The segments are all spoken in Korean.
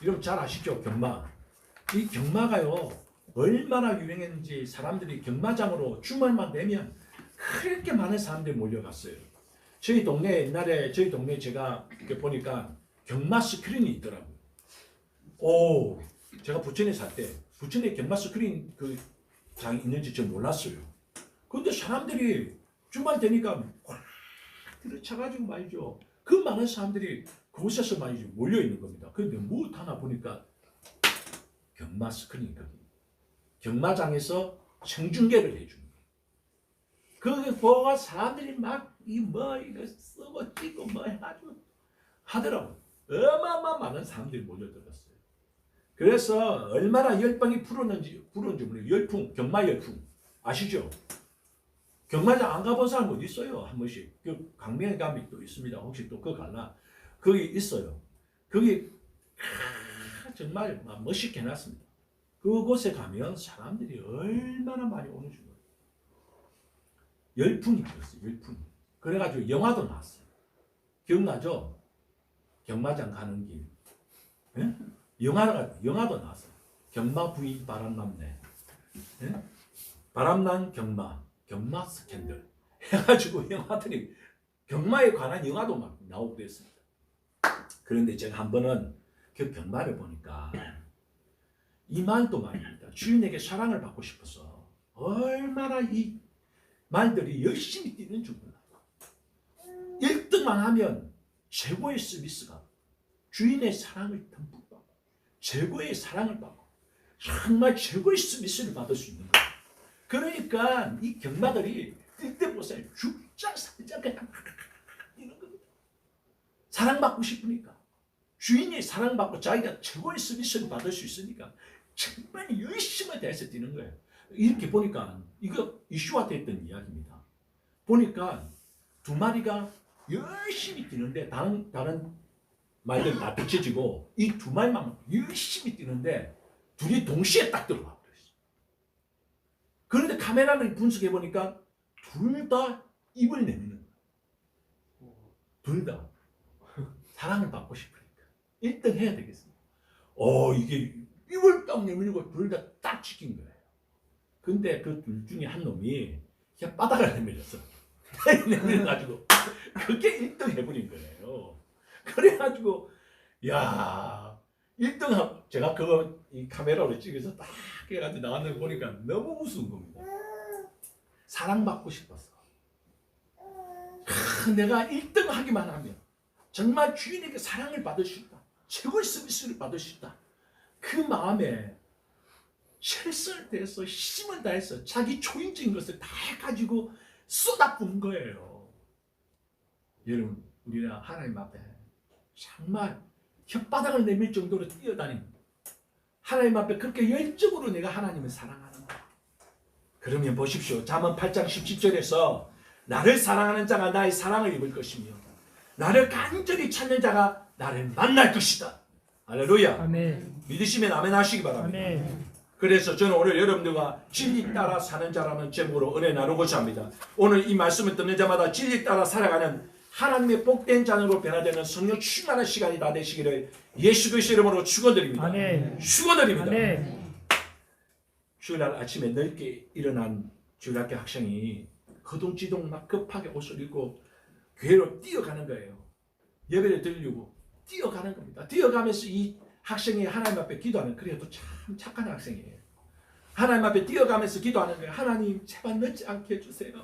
여러분 잘 아시죠? 경마. 이 경마가요 얼마나 유행했는지 사람들이 경마장으로 주말만 되면 그렇게 많은 사람들이 몰려갔어요. 저희 동네 옛날에 저희 동네 제가 이렇게 보니까 경마 스크린이 있더라고요. 오, 제가 부천에 살 때 부천에 경마 스크린 그 장이 있는지 전 몰랐어요. 근데 사람들이 주말 되니까 꽉 들어차가지고 말이죠. 그 많은 사람들이 그곳에서 말이죠 몰려 있는 겁니다. 그런데 무엇 하나 보니까 경마 스크린이거든요. 경마장에서 생중계를 해주는 거예요. 그거 보고 사람들이 막 이 뭐 이거 쓰고 찍고 뭐 해가지고 하더라고. 어마어마 많은 사람들이 몰려들었어요. 그래서 얼마나 열방이 불었는지 모르겠어요. 열풍, 경마 열풍 아시죠? 경마장 안 가본 사람 어디 있어요? 한 번씩 그 강명에 가면 또 있습니다. 혹시 또 그거 갈라? 거기 있어요. 거기 정말 멋있게 해놨습니다. 그곳에 가면 사람들이 얼마나 많이 오는 줄 몰라요. 열풍이 불었어요. 열풍이. 그래가지고 영화도 나왔어요. 기억나죠? 경마장 가는 길. 예? 영화도 나왔어요. 경마 부인 바람났네. 예? 바람난 경마 스캔들. 해가지고 영화들이 경마에 관한 영화도 막 나오고 그랬습니다. 그런데 제가 한 번은 그 경마를 보니까 이 말도 말입니다. 주인에게 사랑을 받고 싶어서 얼마나 이 말들이 열심히 뛰는 줄 몰라요. 1등만 하면 최고의 서비스가 주인의 사랑을 듬뿍 받고 최고의 사랑을 받고 정말 최고의 서비스를 받을 수 있는 거예요. 그러니까 이 경마들이 뛸 때 보세요. 죽자 살자 그냥 이런 겁니다. 사랑받고 싶으니까 주인이 사랑받고 자기가 최고의 서비스를 받을 수 있으니까 정말 열심히 대해서 뛰는 거예요. 이렇게 보니까 이거 이슈화 됐던 이야기입니다. 보니까 두 마리가 열심히 뛰는데 다른 말들 다 비춰지고 이 두 마리만 열심히 뛰는데 둘이 동시에 딱 들어와 버렸어요. 그런데 카메라를 분석해 보니까 둘 다 입을 내미는 거예요. 둘 다 사랑을 받고 싶으니까 1등 해야 되겠습니다. 이게 입을 딱 내밀고 둘 다 딱 지킨 거예요. 근데 그 둘 중에 한 놈이 그냥 바닥을 내밀었어. 내밀어가지고 그게 1등 해버린 거예요. 그래가지고 야 1등 제가 그거 이 카메라로 찍어서 딱 해가지고 나왔는 거 보니까 너무 우스운 겁니다. 사랑받고 싶어서 내가 1등 하기만 하면 정말 주인에게 사랑을 받을 수 있다. 최고의 서비스를 받을 수 있다. 그 마음에 최선을 다해서 힘을 다해서 자기 초인적인 것을 다 가지고 쏟아부은 거예요. 여러분 우리가 하나님 앞에 정말 혓바닥을 내밀 정도로 뛰어다니는 하나님 앞에 그렇게 열정으로 내가 하나님을 사랑하는 거야. 그러면 보십시오. 잠언 8장 17절에서 나를 사랑하는 자가 나의 사랑을 입을 것이며 나를 간절히 찾는 자가 나를 만날 것이다. 할렐루야. 아멘. 믿으시면 아멘 하시기 바랍니다. 아멘. 그래서 저는 오늘 여러분들과 진리 따라 사는 자라는 제목으로 은혜 나누고자 합니다. 오늘 이 말씀을 듣는 자마다 진리 따라 살아가는 하나님의 복된 자녀로 변화되는 성령 충만한 시간이 다 되시기를 예수 그리스도 이름으로 축원드립니다. 아멘. 축원드립니다. 아멘. 주일날 아침에 넓게 일어난 주일학교 학생이 허둥지둥 막 급하게 옷을 입고 교회로 뛰어가는 거예요. 예배를 드리려고 뛰어가는 겁니다. 뛰어가면서 이 학생이 하나님 앞에 기도하는 그래도 참 착한 학생이에요. 하나님 앞에 뛰어가면서 기도하는 거예요. 하나님 제발 늦지 않게 해주세요.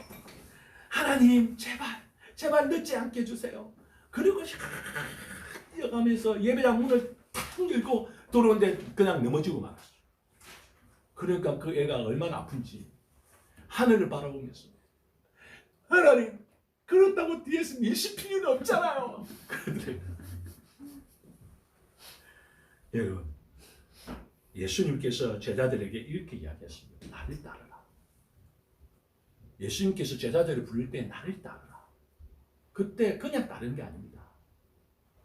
하나님 제발 늦지 않게 해주세요. 그리고 뛰어가면서 예배당 문을 탁 열고 들어오는데 그냥 넘어지고 말았어요. 그러니까 그 애가 얼마나 아픈지 하늘을 바라보면서 하나님 그렇다고 뒤에서 미실 필요는 없잖아요. 그러더래요. 여러분 예수님께서 제자들에게 이렇게 이야기했습니다. 나를 따르라. 예수님께서 제자들을 부를 때 나를 따르라. 그때 그냥 따르는 게 아닙니다.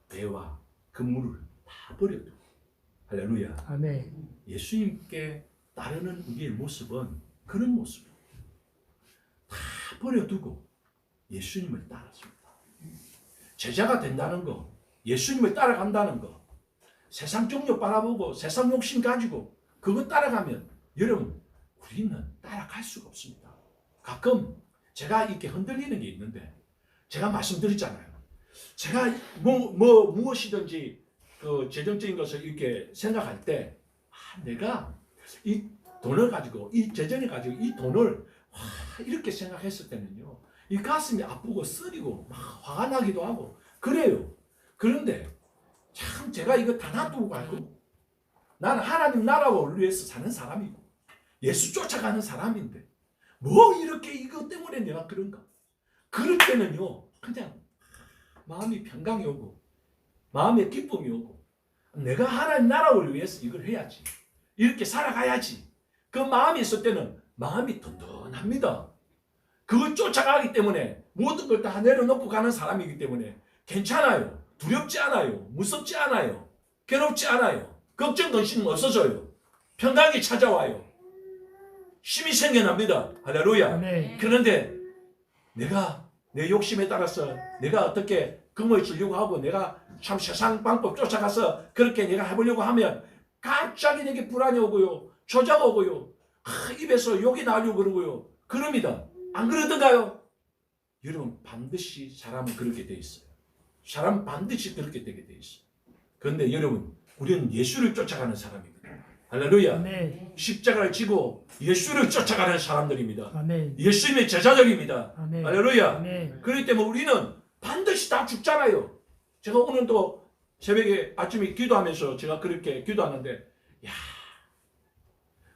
배와 그물을 다 버려두고 할렐루야. 아멘. 예수님께 따르는 우리의 모습은 그런 모습입니다. 다 버려두고 예수님을 따랐습니다. 제자가 된다는 거, 예수님을 따라간다는 거, 세상 정욕 바라보고 세상 욕심 가지고 그거 따라가면 여러분 우리는 따라갈 수가 없습니다. 가끔 제가 이렇게 흔들리는 게 있는데 제가 말씀드렸잖아요. 제가 무엇이든지 그 재정적인 것을 이렇게 생각할 때 내가 이 돈을 가지고 이 재정을 가지고 이 돈을 이렇게 생각했을 때는요. 이 가슴이 아프고 쓰리고 막 화가 나기도 하고 그래요. 그런데 참 제가 이거 다 놔두고 가고 나는 하나님 나라를 위해서 사는 사람이고 예수 쫓아가는 사람인데 뭐 이렇게 이것 때문에 내가 그런가? 그럴 때는요. 그냥 마음이 평강이 오고 마음에 기쁨이 오고 내가 하나님 나라를 위해서 이걸 해야지. 이렇게 살아가야지. 그 마음이 있을 때는 마음이 든든합니다. 그걸 쫓아가기 때문에 모든 걸 다 내려놓고 가는 사람이기 때문에 괜찮아요. 두렵지 않아요. 무섭지 않아요. 괴롭지 않아요. 걱정 근심 없어져요. 평강이 찾아와요. 힘이 생겨납니다. 할렐루야. 아멘. 그런데 내가 내 욕심에 따라서 내가 어떻게 금을 주려고 하고 내가 참 세상 방법 쫓아가서 그렇게 내가 해보려고 하면 갑자기 내게 불안이 오고요. 조작 오고요. 입에서 욕이 나오려고 그러고요. 그럽니다. 안 그러던가요? 여러분 반드시 사람은 그렇게 돼 있어요. 사람은 반드시 그렇게 되게 돼 있어요. 그런데 여러분 우리는 예수를 쫓아가는 사람입니다. 할렐루야. 아멘. 십자가를 지고 예수를 쫓아가는 사람들입니다. 아멘. 예수님의 제자들입니다. 아멘. 할렐루야. 아멘. 그렇기 때문에 우리는 반드시 다 죽잖아요. 제가 오늘도 새벽에 아침에 기도하면서 제가 그렇게 기도하는데 야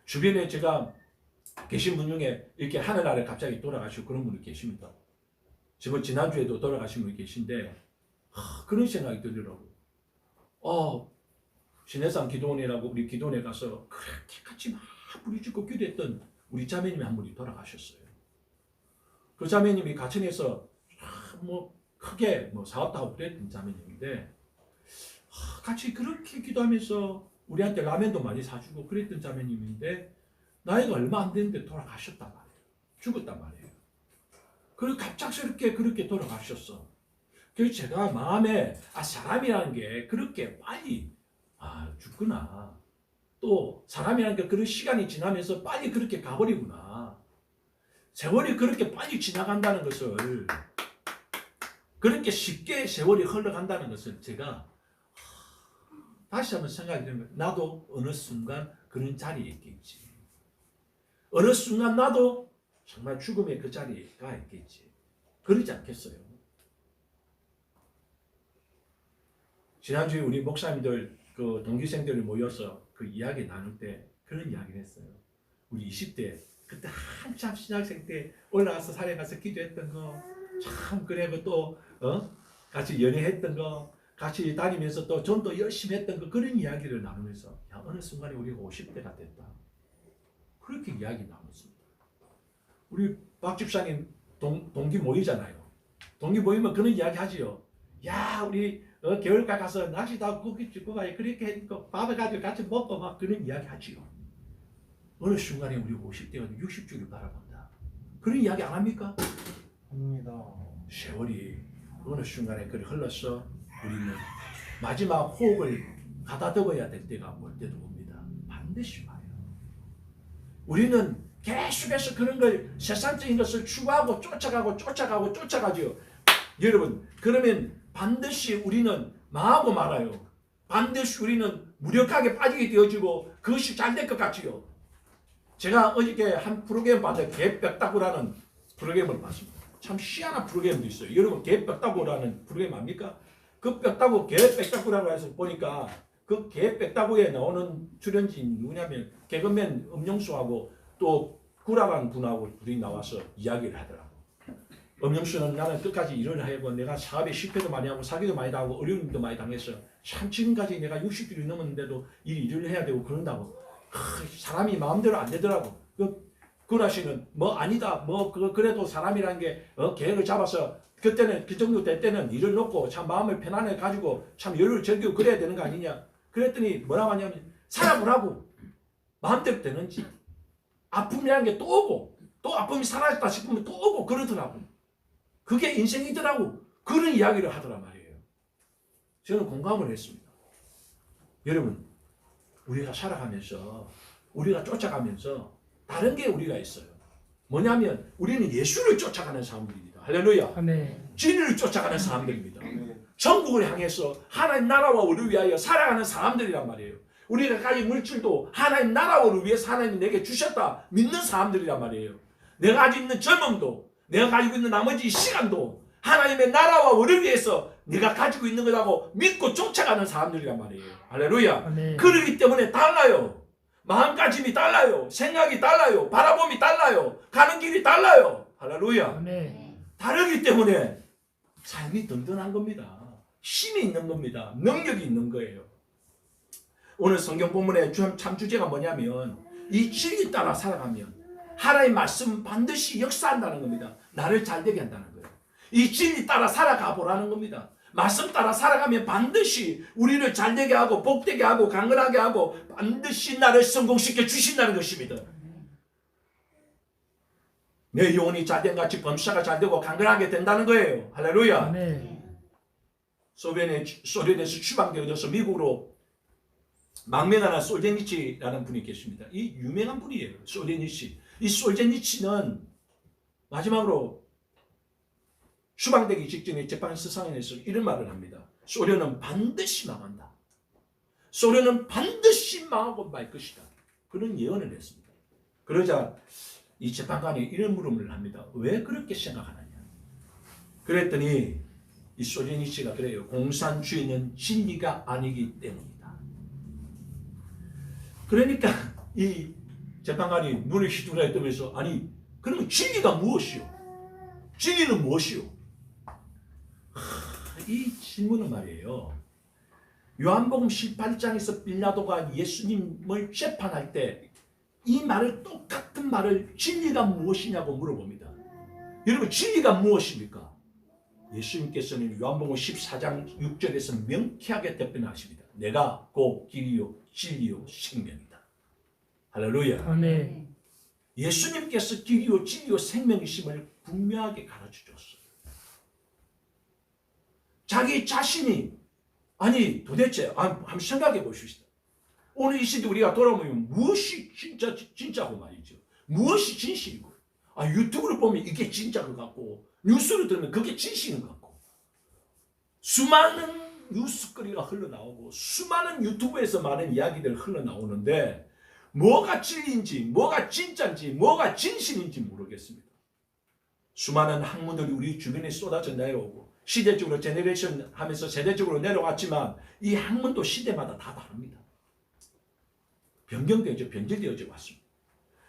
주변에 제가 계신 분 중에 이렇게 하늘 아래 갑자기 돌아가시고 그런 분이 계십니다. 지금 지난주에도 돌아가신 분이 계신데 그런 생각이 들더라고요. 신해산 기도원이라고 우리 기도원에 가서 그렇게 같이 막 부르짖고 기도했던 우리 자매님이 한 분이 돌아가셨어요. 그 자매님이 가천에서 크게 사업도 하고 그랬던 자매님인데 같이 그렇게 기도하면서 우리한테 라면도 많이 사주고 그랬던 자매님인데 나이가 얼마 안 됐는데 돌아가셨단 말이에요. 죽었단 말이에요. 그리고 갑작스럽게 그렇게 돌아가셨어. 그래서 제가 마음에 사람이라는 게 그렇게 빨리 죽구나. 또 사람이라는 게 그런 시간이 지나면서 빨리 그렇게 가버리구나. 세월이 그렇게 빨리 지나간다는 것을 그렇게 쉽게 세월이 흘러간다는 것을 제가 다시 한번 생각이 들면 나도 어느 순간 그런 자리에 있겠지. 어느 순간 나도 정말 죽음의 그 자리에 가 있겠지. 그러지 않겠어요? 지난주에 우리 목사님들 그 동기생들이 모여서 그 이야기 나눌 때 그런 이야기를 했어요. 우리 20대 그때 한참 신학생 때 올라가서 산에 가서 기도했던 거 참 그래 또 같이 연애했던 거 같이 다니면서 또 전도 열심히 했던 거 그런 이야기를 나누면서 어느 순간에 우리가 50대가 됐다. 그렇게 이야기 나눴습니다. 우리 박 집사님 동기 모이잖아요. 동기 모이면 그런 이야기 하지요. 야 우리 겨울가 가서 낚시도 하고 고기 찍고 가요. 그렇게 했고 밥을 가지고 같이 먹고 막 그런 이야기 하지요. 어느 순간에 우리 50대가 60주를 바라본다. 그런 이야기 안 합니까? 합니다. 세월이 어느 순간에 그리 흘러서 우리는 마지막 호흡을 가다듬어야 될 때가 올 때도 옵니다. 반드시 와요. 우리는 계속해서 그런 걸 세상적인 것을 추구하고 쫓아가죠. 여러분 그러면 반드시 우리는 망하고 말아요. 반드시 우리는 무력하게 빠지게 되어지고 그것이 잘 될 것 같지요. 제가 어저께 한 프로그램 봤는데 개뼈따구라는 프로그램을 봤습니다. 참 희한한 프로그램도 있어요. 여러분 개뼈따구라는 프로그램 압니까? 그 뼈따구 개뼈따구라고 해서 보니까 그 개뼈따구에 나오는 출연진 누구냐면 개그맨 엄영수하고 또 구라라는 분하고 둘이 나와서 이야기를 하더라고. 엄영수는 나는 끝까지 일을 하고 내가 사업에 실패도 많이 하고 사기도 많이 당하고 어려움도 많이 당했어. 참 지금까지 내가 60줄이 넘었는데도 일을 해야 되고 그런다고. 사람이 마음대로 안 되더라고. 구라 씨는 아니다. 그래도 사람이라는 게 계획을 잡아서 그때는 그 정도 될 때는 일을 놓고 참 마음을 편안하게 가지고 참 여유를 즐기고 그래야 되는 거 아니냐. 그랬더니 뭐라고 하냐면 사람을 마음대로 되는지 아픔이라는 게 또 오고 또 아픔이 사라졌다 싶으면 또 오고 그러더라고. 그게 인생이더라고. 그런 이야기를 하더란 말이에요. 저는 공감을 했습니다. 여러분, 우리가 살아가면서, 우리가 쫓아가면서 다른 게 우리가 있어요. 뭐냐면 우리는 예수를 쫓아가는 사람들입니다. 할렐루야. 아멘. 진리를 쫓아가는 사람들입니다. 천국을 향해서 하나님 나라와 우리를 위하여 살아가는 사람들이란 말이에요. 우리가 가진 물질도 하나님 나라를 위해서 하나님이 내게 주셨다 믿는 사람들이란 말이에요. 내가 가지고 있는 젊음도, 내가 가지고 있는 나머지 시간도 하나님의 나라와 우리를 위해서 내가 가지고 있는 거라고 믿고 쫓아가는 사람들이란 말이에요. 할렐루야. 아멘. 그러기 때문에 달라요. 마음가짐이 달라요. 생각이 달라요. 바라봄이 달라요. 가는 길이 달라요. 할렐루야. 아멘. 다르기 때문에 삶이 든든한 겁니다. 힘이 있는 겁니다. 능력이 있는 거예요. 오늘 성경 본문의 참 주제가 뭐냐면 이 진리 따라 살아가면 하나님의 말씀 반드시 역사한다는 겁니다. 나를 잘되게 한다는 거예요. 이 진리 따라 살아가 보라는 겁니다. 말씀 따라 살아가면 반드시 우리를 잘되게 하고 복되게 하고 강건하게 하고 반드시 나를 성공시켜 주신다는 것입니다. 내 영혼이 잘된 같이 범사가 잘되고 강건하게 된다는 거예요. 할렐루야. 아멘. 소련에서 추방되어져서 미국으로 망명하는 솔제니치라는 분이 계십니다. 이 유명한 분이에요. 솔제니치. 이 솔제니치는 마지막으로 추방되기 직전에 재판서상에서 이런 말을 합니다. 소련은 반드시 망한다. 소련은 반드시 망하고 말 것이다. 그런 예언을 했습니다. 그러자 이 재판관이 이런 물음을 합니다. 왜 그렇게 생각하느냐. 그랬더니 이 솔제니치가 그래요. 공산주의는 진리가 아니기 때문이다. 그러니까 이 재판관이 눈을 휘두르게 뜨면서 아니 그러면 진리가 무엇이요? 진리는 무엇이요? 이 질문은 말이에요. 요한복음 18장에서 빌라도가 예수님을 재판할 때 이 말을 똑같은 말을 진리가 무엇이냐고 물어봅니다. 여러분 진리가 무엇입니까? 예수님께서는 요한복음 14장 6절에서 명쾌하게 답변하십니다. 내가 곧 길이요 진리요 생명이다. 할렐루야. 아멘. 예수님께서 길이요 진리요 생명이심을 분명하게 가르쳐줬어요. 자기 자신이 아니 도대체 한번 생각해 보십시다. 오늘 이 시대 우리가 돌아보면 무엇이 진짜고 말이죠. 무엇이 진실이고 유튜브를 보면 이게 진짜 것 같고 뉴스를 들으면 그게 진실인 것 같고 수많은 뉴스거리가 흘러나오고 수많은 유튜브에서 많은 이야기들 흘러나오는데 뭐가 진리인지 뭐가 진짜인지 뭐가 진실인지 모르겠습니다. 수많은 학문들이 우리 주변에 쏟아져 내려오고 시대적으로 제너레이션 하면서 세대적으로 내려왔지만 이 학문도 시대마다 다 다릅니다. 변질되어져 왔습니다.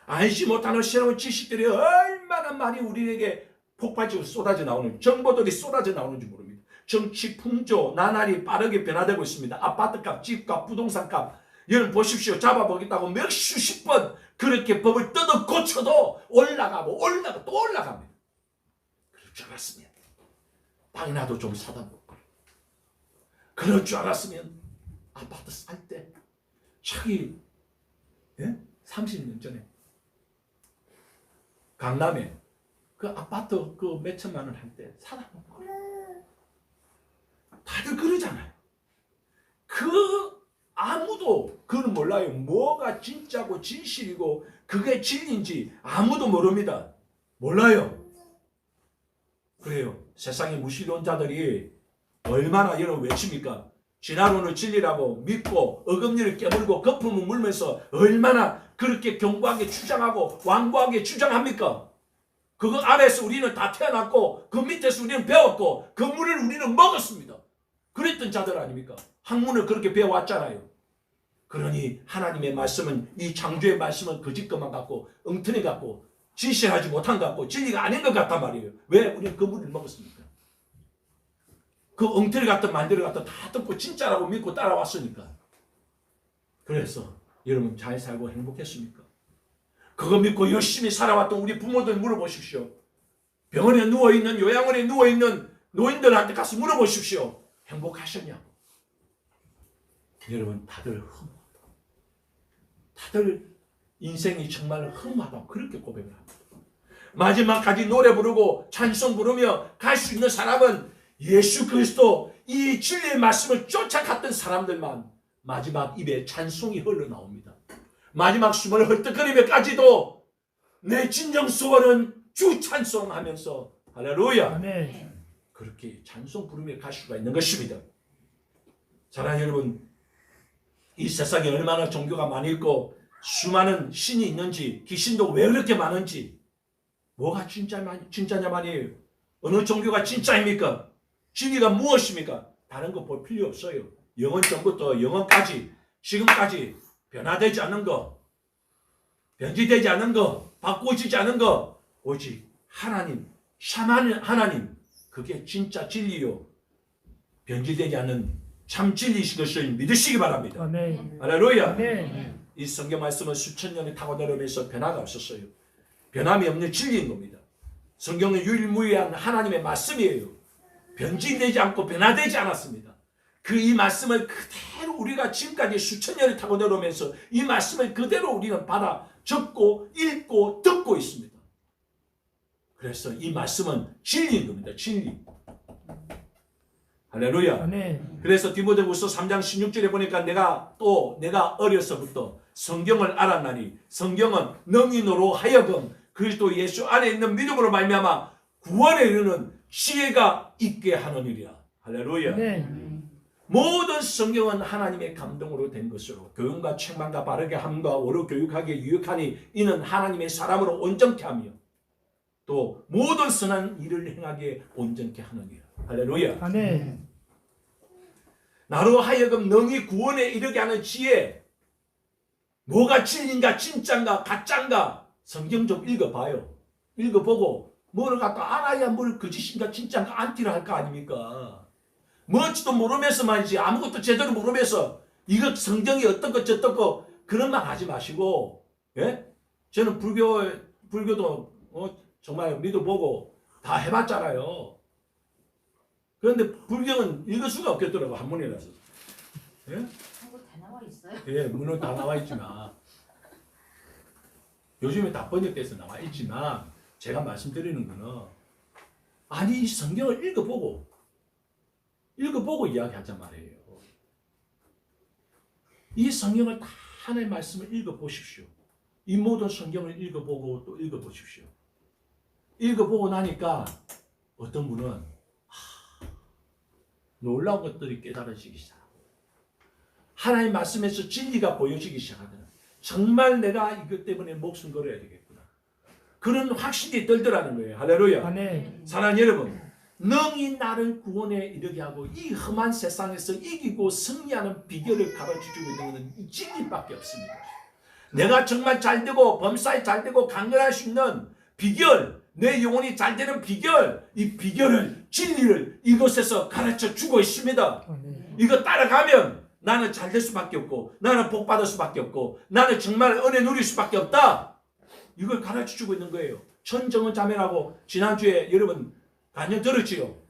알지 못하는 새로운 지식들이 얼마나 많이 우리에게 폭발적으로 쏟아져 나오는 정보들이 쏟아져 나오는지 모릅니다. 정치 풍조 나날이 빠르게 변화되고 있습니다. 아파트값, 집값, 부동산값 여러분 보십시오. 잡아보겠다고 몇 수십 번 그렇게 법을 뜯어 고쳐도 올라가고 또 올라갑니다. 그럴 줄 알았으면 땅이라도 좀 사다 먹고 그럴 줄 알았으면 아파트 살 때 자기 30년 전에 강남에 그 아파트 그 몇 천만 원 할 때 사다 먹고 다들 그러잖아요. 아무도 그건 몰라요. 뭐가 진짜고 진실이고 그게 진리인지 아무도 모릅니다. 몰라요. 그래요. 세상의 무신론자들이 얼마나 이런 외칩니까? 진화론을 진리라고 믿고 어금니를 깨물고 거품을 물면서 얼마나 그렇게 견고하게 주장하고 완고하게 주장합니까? 그거 아래에서 우리는 다 태어났고 그 밑에서 우리는 배웠고 그 물을 우리는 먹었습니다. 그랬던 자들 아닙니까? 학문을 그렇게 배워왔잖아요. 그러니 하나님의 말씀은 이 창조의 말씀은 거짓 것만 같고 엉터리 같고 진실하지 못한 것 같고 진리가 아닌 것 같단 말이에요. 왜 우리는 그 물을 먹었습니까? 그 엉터리 같은 만들어 갖다 다 듣고 진짜라고 믿고 따라왔으니까. 그래서 여러분 잘 살고 행복했습니까? 그거 믿고 열심히 살아왔던 우리 부모들 물어보십시오. 병원에 누워있는 요양원에 누워있는 노인들한테 가서 물어보십시오. 행복하셨냐고. 여러분 다들 허무하다. 다들 인생이 정말 허무하다고 그렇게 고백을 합니다. 마지막까지 노래 부르고 찬송 부르며 갈 수 있는 사람은 예수 그리스도 이 진리의 말씀을 쫓아갔던 사람들만 마지막 입에 찬송이 흘러나옵니다. 마지막 숨을 헐떡거리며까지도 내 진정 소원은 주 찬송하면서 할렐루야. 아멘. 그렇게 찬송 부르며 갈 수가 있는 것입니다. 사랑하는 여러분, 이 세상에 얼마나 종교가 많이 있고 수많은 신이 있는지, 귀신도 왜 그렇게 많은지, 뭐가 진짜냐 말이에요. 어느 종교가 진짜입니까? 진리가 무엇입니까? 다른 거 볼 필요 없어요. 영원 전부터 영원까지 지금까지 변화되지 않는 거, 변질되지 않는 거, 바꾸어지지 않은 거, 오직 하나님, 샤만 하나님, 그게 진짜 진리요. 변질되지 않는 참 진리이신 것을 믿으시기 바랍니다. 아멘. 할렐루야. 아멘. 이 성경 말씀은 수천 년이 타고 내려오면서 변화가 없었어요. 변함이 없는 진리인 겁니다. 성경은 유일무이한 하나님의 말씀이에요. 변질되지 않고 변화되지 않았습니다. 그 이 말씀을 그대로 우리가 지금까지 수천 년을 타고 내려오면서 이 말씀을 그대로 우리는 받아 적고 읽고 듣고 있습니다. 그래서 이 말씀은 진리인 겁니다. 진리. 할렐루야. 아멘. 그래서 디모데후서 3장 16절에 보니까 내가 어려서부터 성경을 알았나니 성경은 능인으로 하여금 그리스도 예수 안에 있는 믿음으로 말미암아 구원에 이르는 지혜가 있게 하느니라. 할렐루야. 아멘. 모든 성경은 하나님의 감동으로 된 것으로 교훈과 책망과 바르게 함과 오로 교육하기에 유익하니 이는 하나님의 사람으로 온전케 하며 또 모든 선한 일을 행하기에 온전케 하느니라. 할렐루야. 아멘. 나로 하여금 능히 구원에 이르게 하는 지혜, 뭐가 진리인가 진짜인가 가짜인가 성경 좀 읽어봐요. 읽어보고 뭐를 갖다 알아야 뭘 거짓인가 진짜인가 안티를 할 거 아닙니까? 뭔지도 모르면서 말이지, 아무것도 제대로 모르면서 이거 성경이 어떤 거 저떤 거 그런 말 하지 마시고, 예? 저는 불교도 정말 믿어보고 다 해봤잖아요. 그런데 불경은 읽을 수가 없겠더라고, 한문이라서. 예? 한국 다 나와 있어요. 예, 문은 다 나와 있지만 요즘에 다 번역돼서 나와 있지만 제가 말씀드리는 거는 아니 이 성경을 읽어보고 이야기하자 말이에요. 이 성경을 다 하나의 말씀을 읽어보십시오. 이 모든 성경을 읽어보고 또 읽어보십시오. 읽어보고 나니까 어떤 분은 놀라운 것들이 깨달아지기 시작합니다. 하나님 말씀에서 진리가 보여지기 시작하더라. 정말 내가 이것 때문에 목숨 걸어야 되겠구나. 그런 확신이 들더라는 거예요. 할렐루야. 아멘. 사랑하는 여러분, 능히 나를 구원에 이르게 하고 이 험한 세상에서 이기고 승리하는 비결을 가르쳐주고 있는 것은 이 진리밖에 없습니다. 내가 정말 잘되고 범사에 잘되고 강건할 수 있는 비결, 내 영혼이 잘되는 비결, 이 비결을 진리를 이곳에서 가르쳐주고 있습니다. 아멘. 이거 따라가면 나는 잘될 수밖에 없고 나는 복받을 수밖에 없고 나는 정말 은혜 누릴 수밖에 없다. 이걸 가르쳐주고 있는 거예요. 천정은 자매라고 지난주에 여러분 간증 들었지요.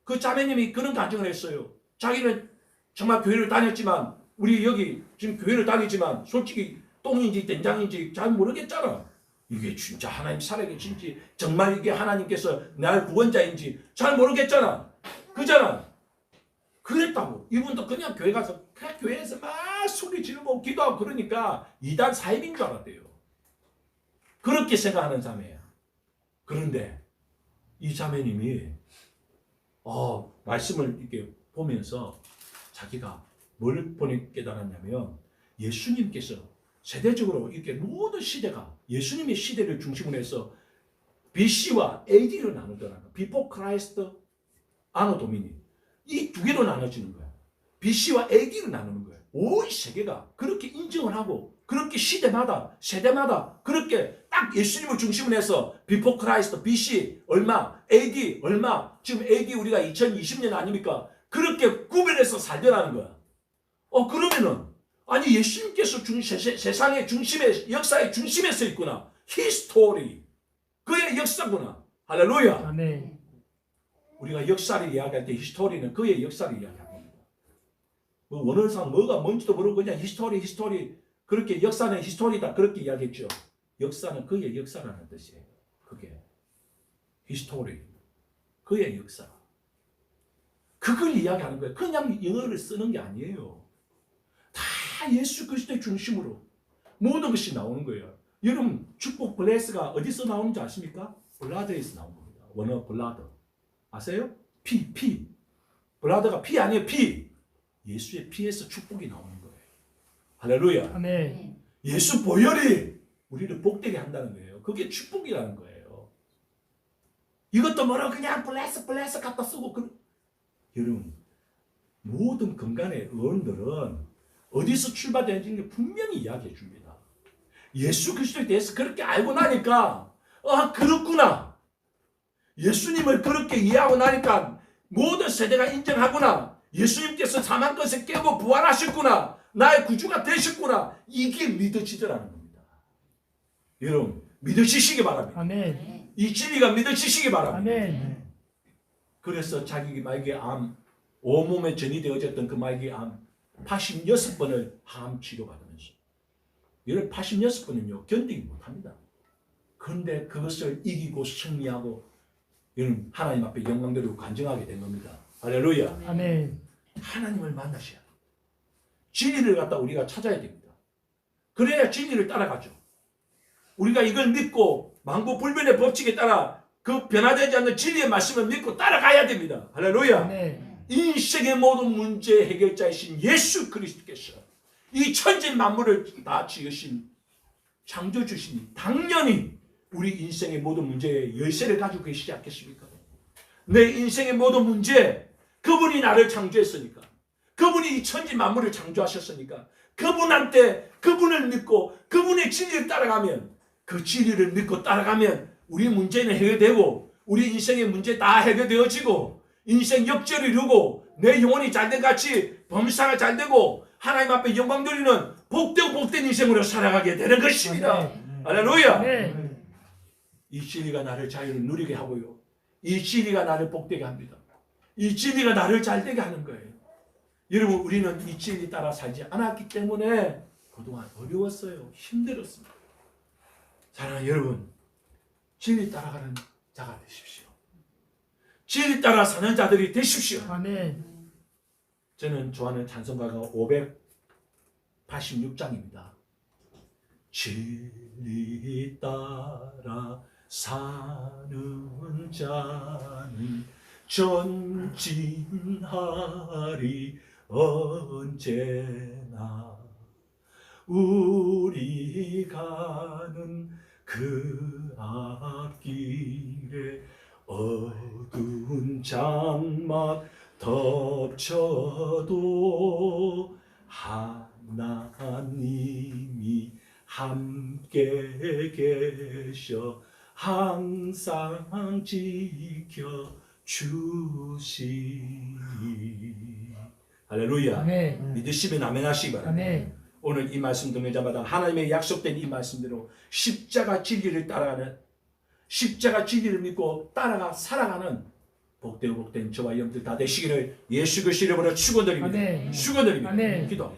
그 자매님이 그런 간증을 했어요. 자기는 정말 교회를 다녔지만 우리 여기 지금 교회를 다니지만 솔직히 똥인지 된장인지 잘 모르겠잖아. 이게 진짜 하나님 살아계신지 정말 이게 하나님께서 나의 구원자인지 잘 모르겠잖아. 그잖아. 그랬다고. 이분도 그냥 교회 가서 그냥 교회에서 막 소리 지르고 기도하고 그러니까 이단 사입인 줄 알았대요. 그렇게 생각하는 자매야. 그런데 이 자매님이 말씀을 이렇게 보면서 자기가 뭘 깨달았냐면 예수님께서 세대적으로 이렇게 모든 시대가 예수님의 시대를 중심으로 해서 BC와 AD로 나누더라는 거야. Before Christ, Anno Domini. 이 두 개로 나눠지는 거야. BC와 AD로 나누는 거야. 온 세계가 그렇게 인정을 하고 그렇게 시대마다 세대마다 그렇게 딱 예수님을 중심으로 해서 Before Christ, BC 얼마, AD 얼마, 지금 AD 우리가 2020년 아닙니까? 그렇게 구별해서 살더라는 거야. 그러면은 아니 예수님께서 세상의 중심에 역사의 중심에 서 있구나. 히스토리 그의 역사구나. 할렐루야. 아멘. 우리가 역사를 이야기할 때 히스토리는 그의 역사를 이야기합니다. 뭐 원어상 뭐가 뭔지도 모르고 그냥 히스토리 그렇게 역사는 히스토리다 그렇게 이야기했죠. 역사는 그의 역사라는 뜻이에요. 그게 히스토리 그의 역사. 그걸 이야기하는 거예요. 그냥 영어를 쓰는 게 아니에요. 다 다 예수 그리스도의 중심으로 모든 것이 나오는 거예요. 여러분 축복 블레스가 어디서 나오는지 아십니까? 블라드에서 나온 겁니다. 원어 블라드 아세요? 피 블라드가 피 아니에요. 피 예수의 피에서 축복이 나오는 거예요. 할렐루야. 아멘. 예수 보혈이 우리를 복되게 한다는 거예요. 그게 축복이라는 거예요. 이것도 뭐라고 그냥 블레스 갖다 쓰고 여러분 모든 근간의 의원들은 어디서 출발되는지 분명히 이야기해 줍니다. 예수 그리스도에 대해서 그렇게 알고 나니까 아 그렇구나. 예수님을 그렇게 이해하고 나니까 모든 세대가 인정하구나. 예수님께서 사망 것을 깨고 부활하셨구나. 나의 구주가 되셨구나. 이게 믿어지더라는 겁니다. 여러분 믿으시기 바랍니다. 아멘. 이 진리가 믿으시기 바랍니다. 아멘. 그래서 자기 말기 암 온몸에 전이 되어졌던 그 말기 암 86번을 암 치료받으면서 여러분 86번은요 견디지 못합니다. 그런데 그것을 이기고 승리하고 여러분 하나님 앞에 영광 드리고 간증하게 된 겁니다. 할렐루야. 아멘. 하나님을 만나셔야 돼요. 진리를 갖다 우리가 찾아야 됩니다. 그래야 진리를 따라가죠. 우리가 이걸 믿고 만고불변의 법칙에 따라 그 변화되지 않는 진리의 말씀을 믿고 따라가야 됩니다. 할렐루야. 아멘. 인생의 모든 문제 해결자이신 예수 그리스도께서 이 천지 만물을 다 지으신 창조주시니 당연히 우리 인생의 모든 문제에 열쇠를 가지고 계시지 않겠습니까? 내 인생의 모든 문제 그분이 나를 창조했으니까 그분이 이 천지 만물을 창조하셨으니까 그분한테 그분을 믿고 그분의 진리를 따라가면 그 진리를 믿고 따라가면 우리 문제는 해결되고 우리 인생의 문제 다 해결되어지고 인생 역전을 이루고 내 영혼이 잘된 같이 범사가 잘되고 하나님 앞에 영광 돌리는 복된 인생으로 살아가게 되는 것입니다. 아멘. 할렐루야. 아멘. 이 진리가 나를 자유를 누리게 하고요. 이 진리가 나를 복되게 합니다. 이 진리가 나를 잘되게 하는 거예요. 여러분 우리는 이 진리 따라 살지 않았기 때문에 그동안 어려웠어요. 힘들었습니다. 사랑하는 여러분 진리 따라가는 자가 되십시오. 진리 따라 사는 자들이 되십시오. 아멘. 저는 좋아하는 찬송가가 586장입니다. 진리 따라 사는 자는 전진하리 언제나 우리 가는 그 앞길에 어두운 장막 덮쳐도 하나님이 함께 계셔 항상 지켜주시니 할렐루야. 아멘. 믿으시면 아멘 하시기 바랍니다. 아멘. 오늘 이 말씀 듣는 자마다 하나님의 약속된 이 말씀대로 십자가 진리를 따라가는 십자가 진리를 믿고 따라가 살아가는 복된 저와 여러분들 다 되시기를 예수 그리스도 이름으로 축원드립니다. 아멘. 축원드립니다. 아멘. 기도합니다.